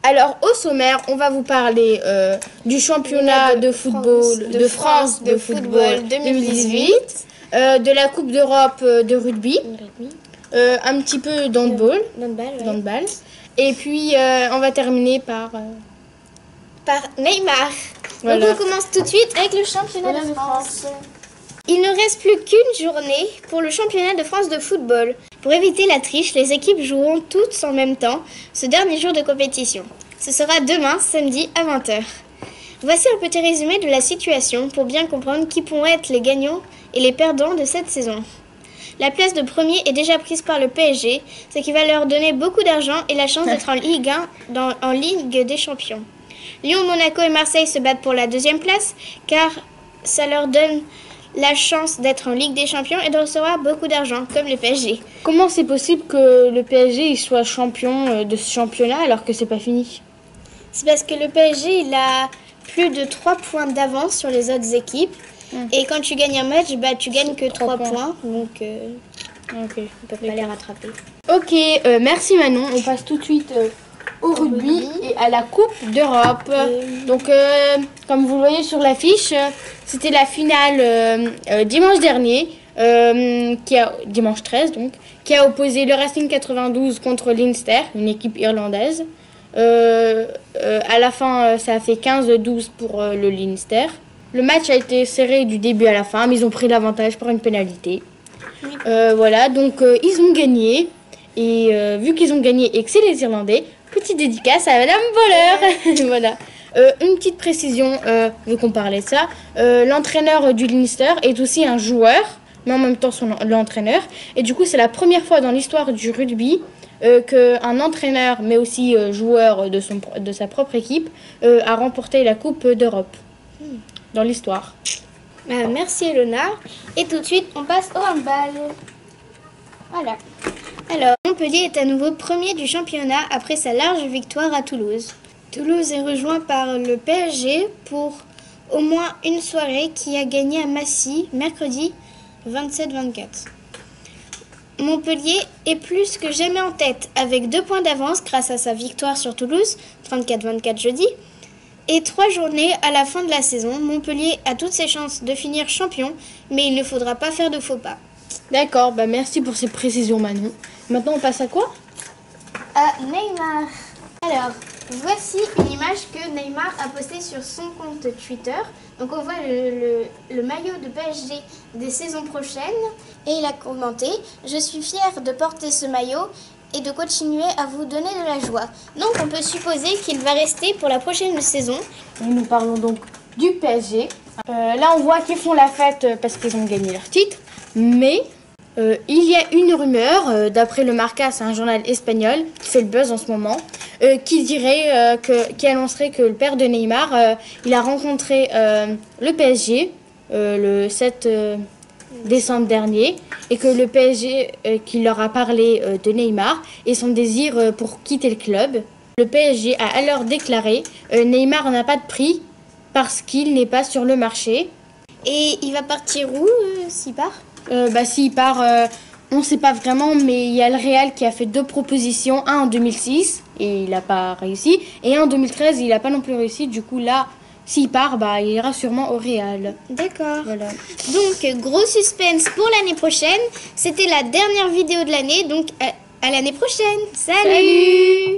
Alors, au sommaire, on va vous parler du championnat de football de France de football 2018, de la Coupe d'Europe de rugby, un petit peu d'handball, d'handball. Et puis, on va terminer par Neymar. Voilà. Donc, on commence tout de suite avec le championnat de France. Il ne reste plus qu'une journée pour le championnat de France de football. Pour éviter la triche, les équipes joueront toutes en même temps ce dernier jour de compétition. Ce sera demain, samedi, à 20h. Voici un petit résumé de la situation pour bien comprendre qui pourront être les gagnants et les perdants de cette saison. La place de premier est déjà prise par le PSG, ce qui va leur donner beaucoup d'argent et la chance d'être en Ligue 1, en Ligue des Champions. Lyon, Monaco et Marseille se battent pour la deuxième place, car ça leur donne la chance d'être en Ligue des Champions et de recevoir beaucoup d'argent, comme le PSG. Comment c'est possible que le PSG il soit champion de ce championnat alors que c'est pas fini? C'est parce que le PSG il a plus de 3 points d'avance sur les autres équipes. Et quand tu gagnes un match, tu gagnes que 3 points. Donc, on peut pas les rattraper. Ok, merci Manon. On passe tout de suite au rugby et à la Coupe d'Europe. Donc, comme vous le voyez sur l'affiche, c'était la finale dimanche dernier, dimanche 13 donc, qui a opposé le Racing 92 contre Leinster, une équipe irlandaise. À la fin, ça a fait 15-12 pour le Leinster. Le match a été serré du début à la fin, mais ils ont pris l'avantage par une pénalité. Voilà, donc ils ont gagné. Et vu qu'ils ont gagné et que c'est les Irlandais, petite dédicace à Madame Voleur. Voilà. Une petite précision, vu qu'on parlait de ça, l'entraîneur du Leinster est aussi un joueur, mais en même temps l'entraîneur. Et du coup, c'est la première fois dans l'histoire du rugby qu'un entraîneur, mais aussi joueur de sa propre équipe, a remporté la Coupe d'Europe dans l'histoire. Merci Elona. Et tout de suite, on passe au handball. Voilà. Alors, Montpellier est à nouveau premier du championnat après sa large victoire à Toulouse. Toulouse est rejoint par le PSG pour au moins une soirée qui a gagné à Massy mercredi 27-24. Montpellier est plus que jamais en tête avec 2 points d'avance grâce à sa victoire sur Toulouse, 34-24 jeudi. Et 3 journées à la fin de la saison, Montpellier a toutes ses chances de finir champion, mais il ne faudra pas faire de faux pas. D'accord, merci pour ces précisions Manon. Maintenant on passe à quoi? À Neymar. Alors, voici une image que Neymar a postée sur son compte Twitter. Donc on voit le maillot de PSG des saisons prochaines. Et il a commenté « Je suis fier de porter ce maillot et de continuer à vous donner de la joie. » Donc on peut supposer qu'il va rester pour la prochaine saison. Nous parlons donc du PSG. Là on voit qu'ils font la fête parce qu'ils ont gagné leur titre. Mais il y a une rumeur, d'après le Marca, c'est un journal espagnol qui fait le buzz en ce moment, qui annoncerait que le père de Neymar, il a rencontré le PSG le 7 décembre dernier et que le PSG qui leur a parlé de Neymar et son désir pour quitter le club. Le PSG a alors déclaré Neymar n'a pas de prix parce qu'il n'est pas sur le marché. Et il va partir où s'il part? S'il part, on ne sait pas vraiment, mais il y a le Real qui a fait 2 propositions, un en 2006 et il n'a pas réussi, et un en 2013 il n'a pas non plus réussi. Du coup là, s'il part, il ira sûrement au Real. D'accord. Voilà. Donc gros suspense pour l'année prochaine. C'était la dernière vidéo de l'année, donc à l'année prochaine. Salut.